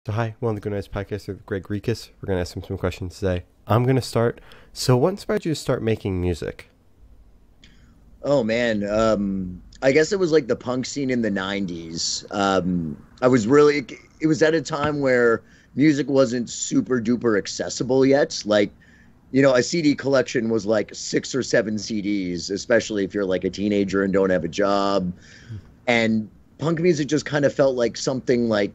So hi, welcome to the Good Nights Podcast with Greg Rekus. We're going to ask him some questions today. I'm going to start. So what inspired you to start making music? Oh man, I guess it was like the punk scene in the '90s. I was really, it was at a time where music wasn't super duper accessible yet. Like, a CD collection was like 6 or 7 CDs, especially if you're like a teenager and don't have a job. And punk music just kind of felt like something like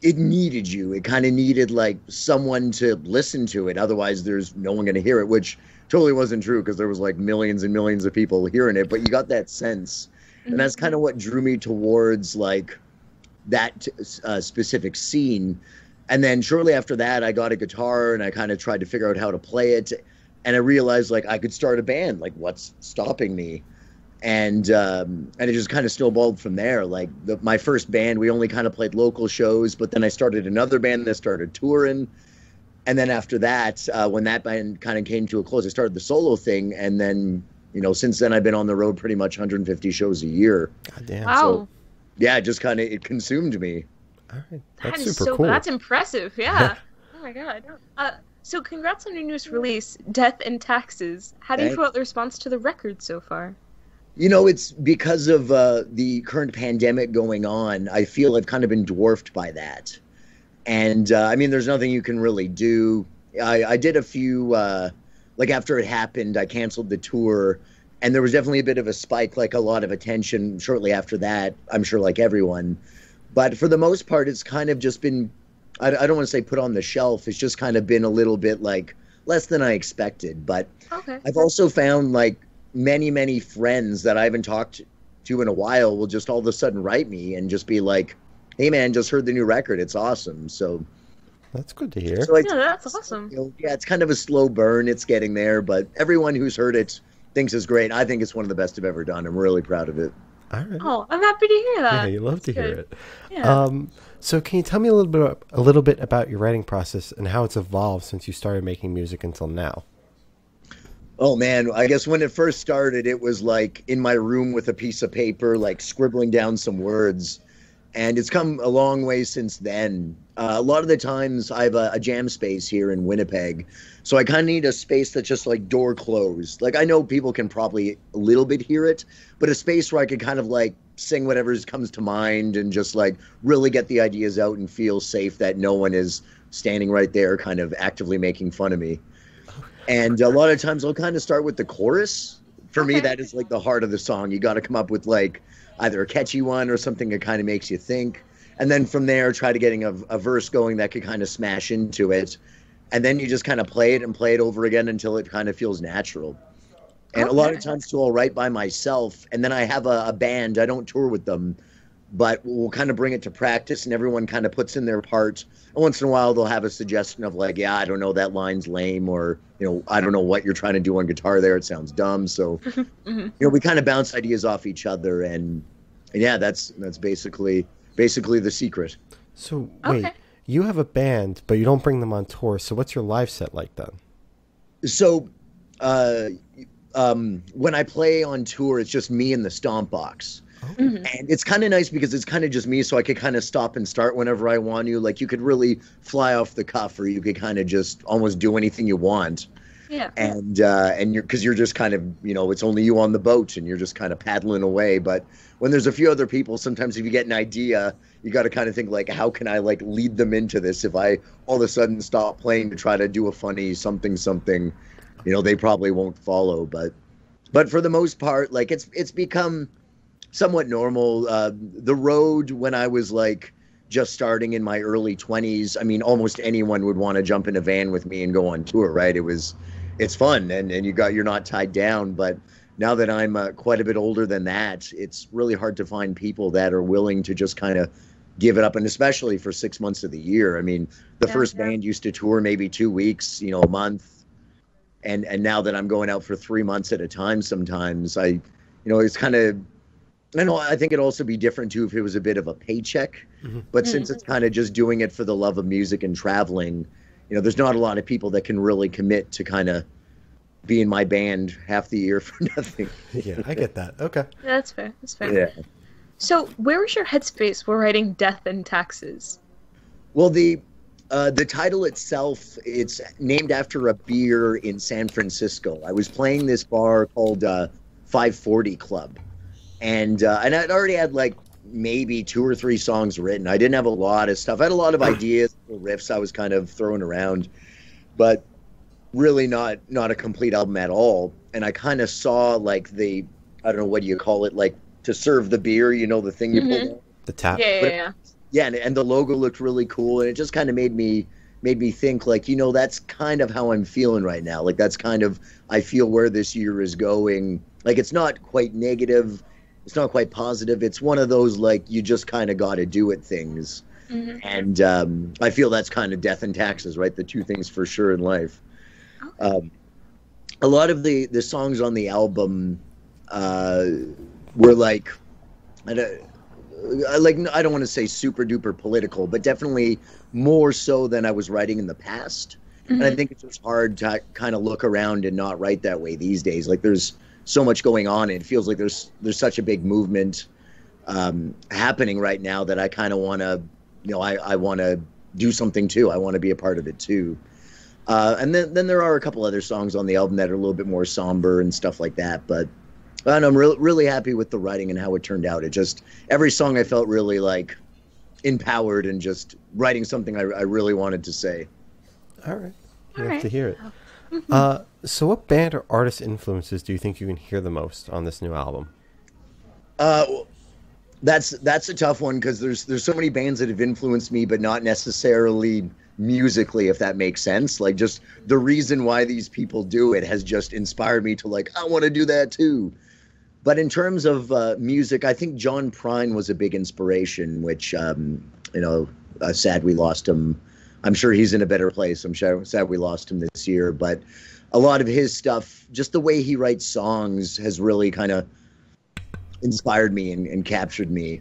it needed you. It kind of needed like someone to listen to it. Otherwise, there's no one going to hear it, which totally wasn't true because there was like millions and millions of people hearing it. But you got that sense, and that's kind of what drew me towards like that specific scene. And then shortly after that, I got a guitar and I kind of tried to figure out how to play it. And I realized like I could start a band. Like, what's stopping me? And it just kind of snowballed from there. Like my first band, we only kind of played local shows, but then I started another band that started touring. And then after that, when that band kind of came to a close, I started the solo thing. And then, since then I've been on the road pretty much 150 shows a year. God damn. Wow. So, yeah, it just kind of, it consumed me. All right. That That's is super so cool. That's impressive. Yeah. Oh my god. So congrats on your newest release, Death and Taxes. How do you feel about the response to the record so far? It's because of the current pandemic going on. I feel I've kind of been dwarfed by that. And I mean, there's nothing you can really do. I did a few, like after it happened, I canceled the tour. And there was definitely a bit of a spike, like a lot of attention shortly after that, I'm sure like everyone. But for the most part, it's kind of just been, I don't want to say put on the shelf. It's just kind of been a little bit like less than I expected. But Okay. I've also found like many friends that I haven't talked to in a while will just all of a sudden write me and just be like, hey man, just heard the new record, it's awesome. So That's good to hear. Yeah, that's awesome. yeah, it's kind of a slow burn, it's getting there, but everyone who's heard it thinks it's great. I think it's one of the best I've ever done. I'm really proud of it. All right. Oh, I'm happy to hear that. Yeah, you love to That's hear good. it. Yeah. So can you tell me a little bit about your writing process and how it's evolved since you started making music until now? Oh man, I guess when it first started, it was like in my room with a piece of paper, like scribbling down some words. And it's come a long way since then. A lot of the times I have a jam space here in Winnipeg. So I kind of need a space that's just like door closed. Like I know people can probably a little bit hear it, but a space where I could kind of like sing whatever comes to mind and just like really get the ideas out and feel safe that no one is standing right there kind of actively making fun of me. And a lot of times I'll kind of start with the chorus. For me, Okay. that is like the heart of the song. You got to come up with like either a catchy one or something that kind of makes you think. And then from there, try to getting a verse going that could kind of smash into it. And then you just kind of play it and play it over again until it kind of feels natural. And a lot of Okay. times too, I'll write by myself. And then I have a band. I don't tour with them, but we'll kind of bring it to practice and everyone kind of puts in their part. And once in a while, they'll have a suggestion of like, yeah, I don't know, that line's lame, or, I don't know what you're trying to do on guitar there. It sounds dumb. So, we kind of bounce ideas off each other. And yeah, that's basically the secret. So wait, Okay. you have a band, but you don't bring them on tour. So what's your live set like then? So, when I play on tour, it's just me and the stomp box. And it's kind of nice because it's kind of just me, so I could kind of stop and start whenever I want to. Like you could really fly off the cuff, or you could kind of just almost do anything you want. Yeah. And you're just kind of, it's only you on the boat and you're just kind of paddling away. But when there's a few other people, sometimes if you get an idea, you got to kind of think like, how can I like lead them into this? If I all of a sudden stop playing to try to do a funny something, they probably won't follow. But for the most part, like it's become somewhat normal. The road when I was like just starting in my early 20s, I mean, almost anyone would want to jump in a van with me and go on tour, right? It's fun and you're not tied down. But now that I'm quite a bit older than that, it's really hard to find people that are willing to just kind of give it up. And especially for 6 months of the year. I mean, the first band used to tour maybe 2 weeks, a month. And now that I'm going out for 3 months at a time, sometimes it's kind of, I think it'd also be different too if it was a bit of a paycheck. But since it's kind of just doing it for the love of music and traveling, there's not a lot of people that can really commit to kind of be in my band half the year for nothing. Yeah, I get that. Okay. That's fair. That's fair. Yeah. So, where was your headspace while writing Death and Taxes? Well, the title itself, it's named after a beer in San Francisco. I was playing this bar called 540 Club, and I'd already had like maybe two or three songs written. I didn't have a lot of stuff. I had a lot of ideas, riffs I was kind of throwing around, but really not a complete album at all. And I kind of saw like I don't know, what do you call it, like to serve the beer, the thing you pull out. The tap. Yeah. Yeah, and the logo looked really cool, and it just kind of made me think like, that's kind of how I'm feeling right now. Like that's kind of, I feel where this year is going. Like it's not quite negative, it's not quite positive. It's one of those like you just kind of got to do it things. Mm-hmm. And I feel that's kind of death and taxes, right? The two things for sure in life. Okay. A lot of the songs on the album were like, I don't want to say super duper political, but definitely more so than I was writing in the past. Mm-hmm. And I think it's just hard to kind of look around and not write that way these days. Like there's so much going on. And it feels like there's such a big movement happening right now that I kind of want to, I want to do something too. I want to be a part of it too. And then there are a couple other songs on the album that are a little bit more somber and stuff like that. But I'm really happy with the writing and how it turned out. It just, every song I felt really like empowered and just writing something I really wanted to say. All right. All You have right. to hear it. So what band or artist influences do you think you can hear the most on this new album? That's a tough one because there's so many bands that have influenced me, but not necessarily musically, if that makes sense. Like just the reason why these people do it has just inspired me to like, I want to do that too. But in terms of music, I think John Prine was a big inspiration, which, sad we lost him. I'm sure he's in a better place. I'm sad we lost him this year. But a lot of his stuff, just the way he writes songs has really kind of inspired me and captured me.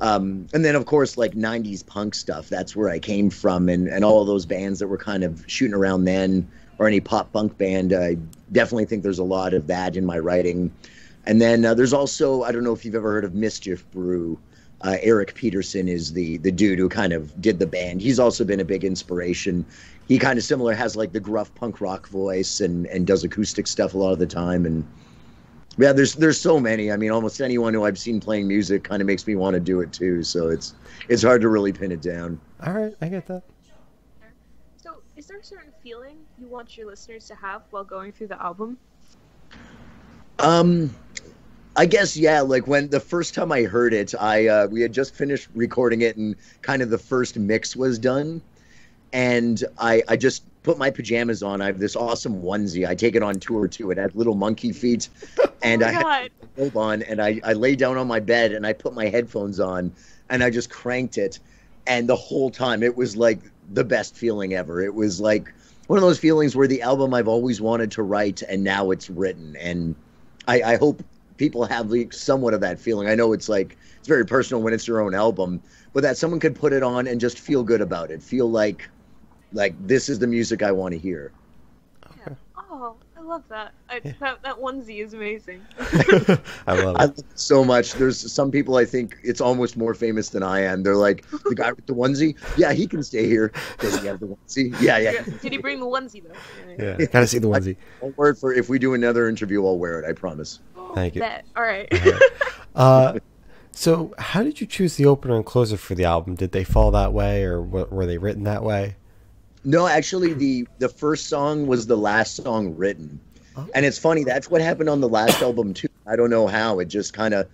And then, of course, like 90s punk stuff, that's where I came from. And all of those bands that were kind of shooting around then, or any pop punk band, I definitely think there's a lot of that in my writing. And then there's also, I don't know if you've ever heard of Mischief Brew. Eric Peterson is the dude who kind of did the band. He's also been a big inspiration. He kind of similar, has like the gruff punk rock voice and does acoustic stuff a lot of the time. And yeah, there's so many. I mean, almost anyone who I've seen playing music kind of makes me want to do it too. So it's hard to really pin it down. All right, I get that. So, is there a certain feeling you want your listeners to have while going through the album? I guess, yeah, like when the first time I heard it, we had just finished recording it and kind of the first mix was done. And I just put my pajamas on. I have this awesome onesie. I take it on tour too. It had little monkey feet. And I had a robe on, and I lay down on my bed and I put my headphones on and I just cranked it. And the whole time it was like the best feeling ever. It was like one of those feelings where the album I've always wanted to write and now it's written. And I hope people have like somewhat of that feeling. I know it's very personal when it's your own album, but that someone could put it on and just feel good about it. Feel like this is the music I want to hear. Yeah. Oh, I love that. That onesie is amazing. I love it. I love it so much. There's some people I think it's almost more famous than I am. They're like, the guy with the onesie? Yeah, he can stay here. Does he have the onesie? Yeah. Did he bring the onesie though? Yeah, gotta see the onesie. I'll wear it if we do another interview, I'll wear it, I promise. Thank you. All right. So how did you choose the opener and closer for the album? Did they fall that way, or were they written that way? No, actually, the first song was the last song written. Oh. And it's funny, that's what happened on the last album, too. I don't know how. It just kind of,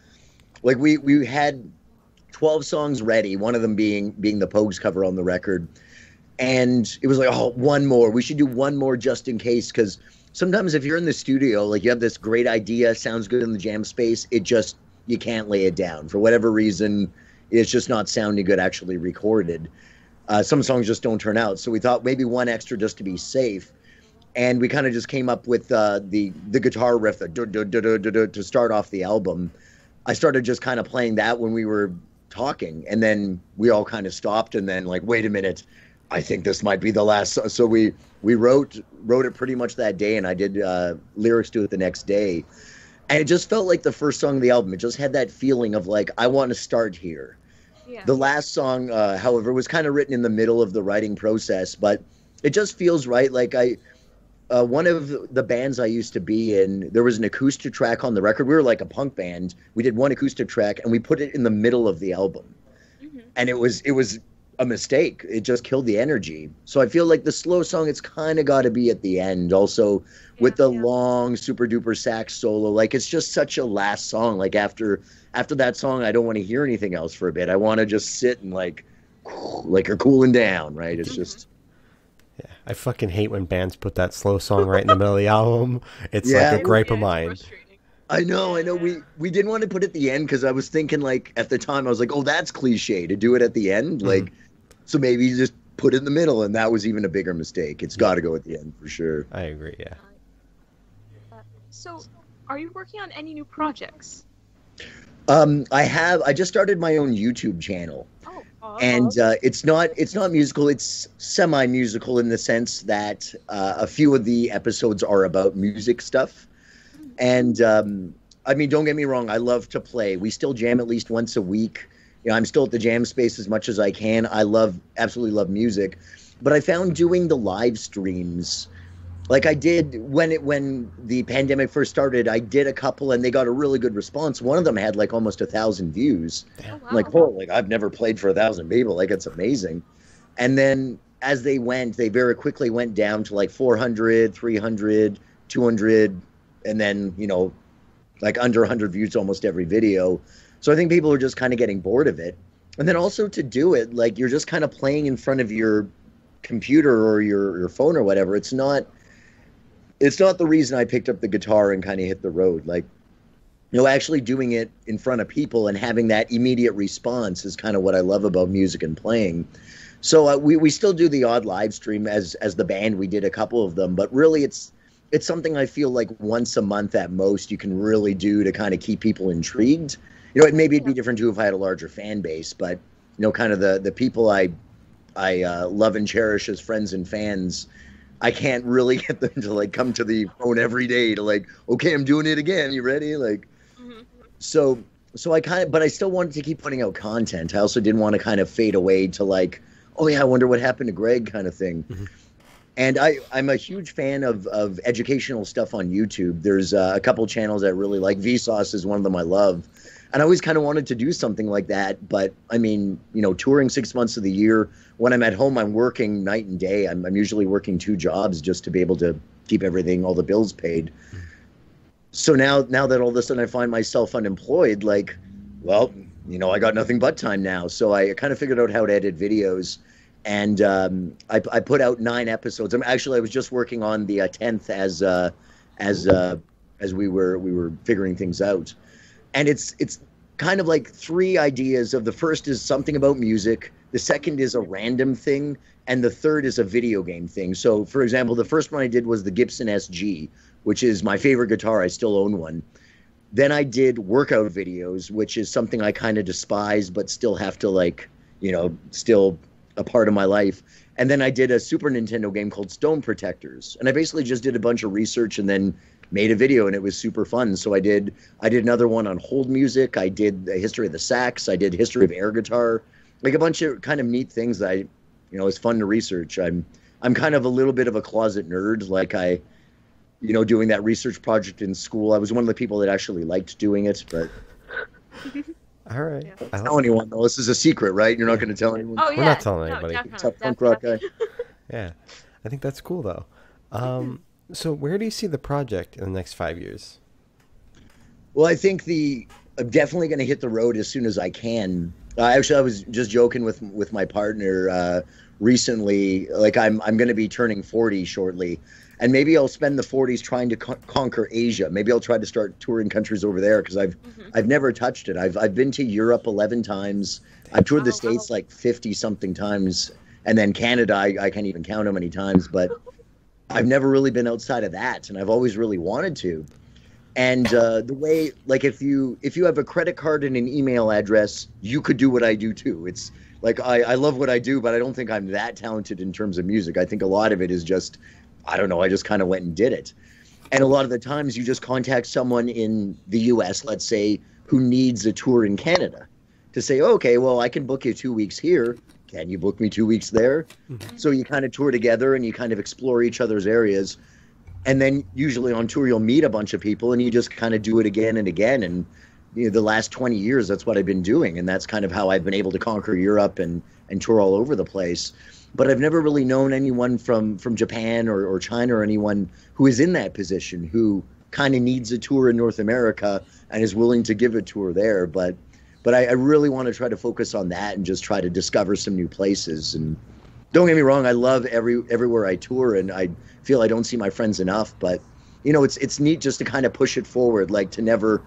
like, we had 12 songs ready, one of them being the Pogues cover on the record. And it was like, oh, one more. We should do one more just in case, because sometimes if you're in the studio, like, you have this great idea, sounds good in the jam space, you can't lay it down. For whatever reason, it's just not sounding good actually recorded. Some songs just don't turn out. So we thought maybe one extra just to be safe. And we kind of just came up with the guitar riff to start off the album. I started just kind of playing that when we were talking. And then we all kind of stopped and then like, wait a minute, I think this might be the last. So we wrote it pretty much that day, and I did lyrics to it the next day. And it just felt like the first song of the album. It just had that feeling of like, I want to start here. Yeah. The last song, however, was kind of written in the middle of the writing process, but it just feels right. Like one of the bands I used to be in, there was an acoustic track on the record. We were like a punk band. We did one acoustic track and we put it in the middle of the album. And it was a mistake. It just killed the energy. So I feel like the slow song, it's kind of got to be at the end. Also, with the long super duper sax solo, like it's just such a last song. Like after that song, I don't want to hear anything else for a bit. I want to just sit and like you're cooling down, right? It's just. Yeah, I fucking hate when bands put that slow song right in the middle of the album. It's like a gripe of mine. I know. We didn't want to put it at the end because I was thinking, like, at the time, I was like, oh, that's cliche to do it at the end. Like, so maybe you just put it in the middle, and that was even a bigger mistake. It's got to go at the end for sure. I agree, yeah. So, are you working on any new projects? I just started my own YouTube channel. And it's not musical. It's semi-musical in the sense that a few of the episodes are about music stuff. And I mean, don't get me wrong. I love to play. We still jam at least once a week. You know, I'm still at the jam space as much as I can. I absolutely love music. But I found doing the live streams, like I did when the pandemic first started, I did a couple and they got a really good response. One of them had like almost 1,000 views. Oh, wow. I'm like, oh, like I've never played for 1,000 people. Like it's amazing. And then as they very quickly went down to like 400, 300, 200, and then, you know, like under 100 views almost every video. So I think people are just kind of getting bored of it. And then also to do it, like you're just kind of playing in front of your computer or your phone or whatever. It's not the reason I picked up the guitar and kind of hit the road. Like, you know, actually doing it in front of people and having that immediate response is kind of what I love about music and playing. So we still do the odd live stream as the band. We did a couple of them, but really it's something I feel like once a month at most you can really do to kind of keep people intrigued. You know, maybe it'd be different too if I had a larger fan base, but you know, kind of the people I love and cherish as friends and fans, I can't really get them to like come to the phone every day to like, okay, I'm doing it again. You ready? Like, so but I still wanted to keep putting out content. I also didn't want to kind of fade away to like, oh yeah, I wonder what happened to Greg kind of thing. And I'm a huge fan of educational stuff on YouTube. There's a couple channels I really like. Vsauce is one of them I love. And I always kind of wanted to do something like that. But I mean, you know, touring 6 months of the year, when I'm at home, I'm working night and day. I'm usually working 2 jobs just to be able to keep all the bills paid. So now that all of a sudden I find myself unemployed, like, well, you know, I got nothing but time now. So I kind of figured out how to edit videos. And I put out 9 episodes. I was just working on the 10th as we were figuring things out. And it's kind of like 3 ideas of the first is something about music, the second is a random thing, and the third is a video game thing. So, for example, the first one I did was the Gibson SG, which is my favorite guitar. I still own one. Then I did workout videos, which is something I kind of despise, but still have to like, you know, still a part of my life. And then I did a Super Nintendo game called Stone Protectors. And I basically just did a bunch of research and then made a video, and it was super fun. So I did another one on hold music. I did the history of the sax. I did history of air guitar, like a bunch of kind of neat things that it's fun to research. I'm kind of a little bit of a closet nerd. Like doing that research project in school, I was one of the people that actually liked doing it, but. All right. Yeah. Don't tell anyone though. This is a secret, right? You're not going to tell anyone. Oh yeah. We're not telling anybody. Tough punk rock guy. Yeah, I think that's cool though. So where do you see the project in the next 5 years? Well, I think I'm definitely going to hit the road as soon as I can. Actually, I was just joking with my partner recently. Like I'm going to be turning 40 shortly, and maybe I'll spend the 40s trying to conquer Asia. Maybe I'll try to start touring countries over there because I've never touched it. I've been to Europe 11 times. I've toured the States like 50 something times, and then Canada I can't even count how many times. But I've never really been outside of that, and I've always really wanted to. And the way, like, if you have a credit card and an email address, you could do what I do too. It's like I love what I do, but I don't think I'm that talented in terms of music. I think a lot of it is just, I don't know, I just kind of went and did it. And a lot of the times you just contact someone in the US, let's say, who needs a tour in Canada. to say, okay, well, I can book you 2 weeks here. Can you book me 2 weeks there? So you kind of tour together and you kind of explore each other's areas. And then usually on tour, you'll meet a bunch of people and you just kind of do it again and again. And the last 20 years, that's what I've been doing. And that's kind of how I've been able to conquer Europe and tour all over the place. But I've never really known anyone from Japan or China or anyone who is in that position, who kind of needs a tour in North America and is willing to give a tour there. But I really want to try to focus on that and just try to discover some new places. And don't get me wrong, I love everywhere I tour, and I feel I don't see my friends enough. But it's neat just to kind of push it forward, like to never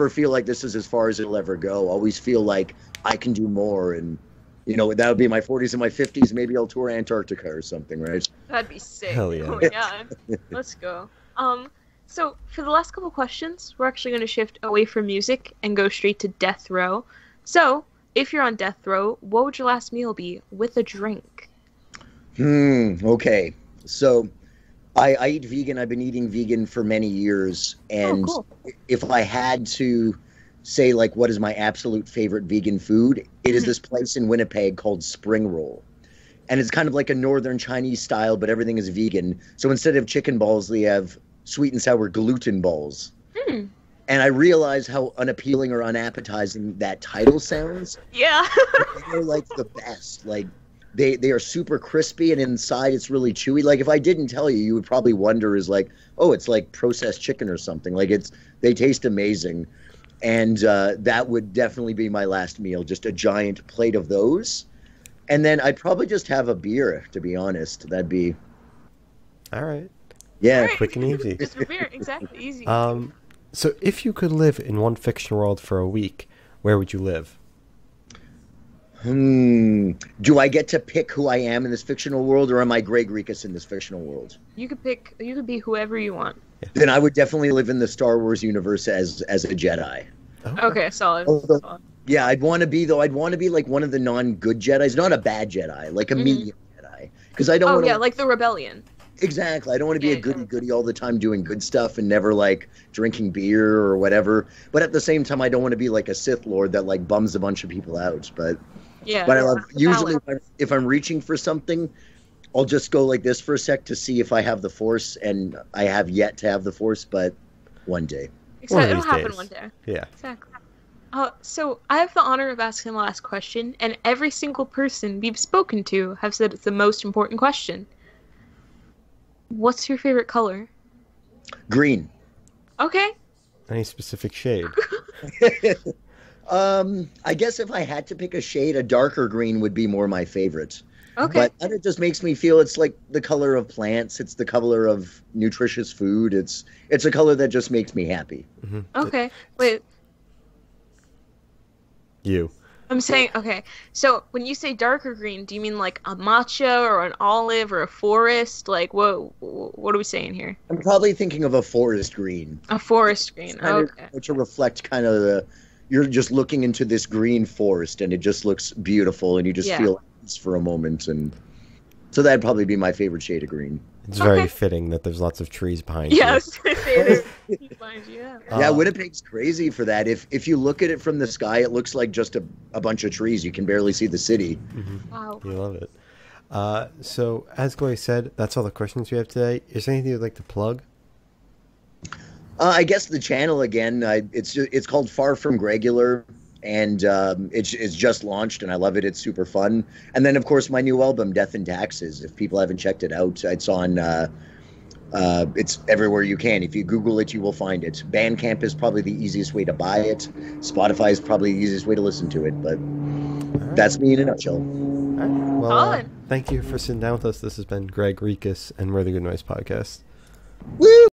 feel like this is as far as it'll ever go. Always feel like I can do more, and that would be my 40s and my 50s. Maybe I'll tour Antarctica or something, right? That'd be sick. Hell yeah. Oh my god. Let's go. So for the last couple questions, we're actually going to shift away from music and go straight to death row. So, if you're on death row, what would your last meal be with a drink? Okay. So, I eat vegan. I've been eating vegan for many years. And cool. If I had to say, like, what is my absolute favorite vegan food, it is this place in Winnipeg called Spring Roll. And it's kind of like a northern Chinese style, but everything is vegan. So instead of chicken balls, they have sweet and sour gluten balls. And I realize how unappealing or unappetizing that title sounds. Yeah. They're like the best. Like they are super crispy, and inside it's really chewy. Like if I didn't tell you, you would probably wonder is like, oh, it's like processed chicken or something. Like they taste amazing. And that would definitely be my last meal, just a giant plate of those. And then I'd probably just have a beer, to be honest. That'd be... All right. Yeah. All right. Quick and easy. Just a beer, exactly. Easy. So if you could live in one fictional world for a week, where would you live? Do I get to pick who I am in this fictional world, or am I Greg Rekus in this fictional world? You could be whoever you want. Then I would definitely live in the Star Wars universe as a Jedi. Okay, solid. Although, yeah, I'd want to be like one of the non-good Jedis, not a bad Jedi, like a medium Jedi. Because I don't want to... like the rebellion. Exactly. I don't want to be a goody-goody all the time doing good stuff and never, like, drinking beer or whatever. But at the same time, I don't want to be like a Sith Lord that, like, bums a bunch of people out. But I love... Usually, if I'm reaching for something, I'll just go like this for a sec to see if I have the Force, and I have yet to have the Force, but one day. Exactly. It'll happen one day. Yeah. Exactly. So I have the honor of asking the last question, and every single person we've spoken to have said it's the most important question. What's your favorite color? Green. Okay. Any specific shade? I guess if I had to pick a shade, a darker green would be more my favorite. Okay. But it just makes me feel it's like the color of plants. It's the color of nutritious food. It's a color that just makes me happy. Mm-hmm. Okay. Wait. You. I'm saying, okay, so when you say darker green, do you mean like a matcha or an olive or a forest? Like, what are we saying here? I'm probably thinking of a forest green. A forest green, okay. To reflect kind of you're just looking into this green forest, and it just looks beautiful, and you just feel peace for a moment. And so that'd probably be my favorite shade of green. It's very fitting that there's lots of trees behind you. Yes, there's trees behind you, yeah. Yeah, Winnipeg's crazy for that. If you look at it from the sky, it looks like just a bunch of trees. You can barely see the city. Mm-hmm. Wow. You love it. So, as Gloria said, that's all the questions we have today. Is there anything you'd like to plug? I guess the channel again. It's called Far From Gregular, and it's just launched, and I love it. It's super fun. And then, of course, my new album, Death and Taxes. If people haven't checked it out, it's on. It's everywhere you can. If you Google it, you will find it. Bandcamp is probably the easiest way to buy it. Spotify is probably the easiest way to listen to it. But that's me in a nutshell. All right. Well, thank you for sitting down with us. This has been Greg Rekus, and we're the Good Noise Podcast. Woo!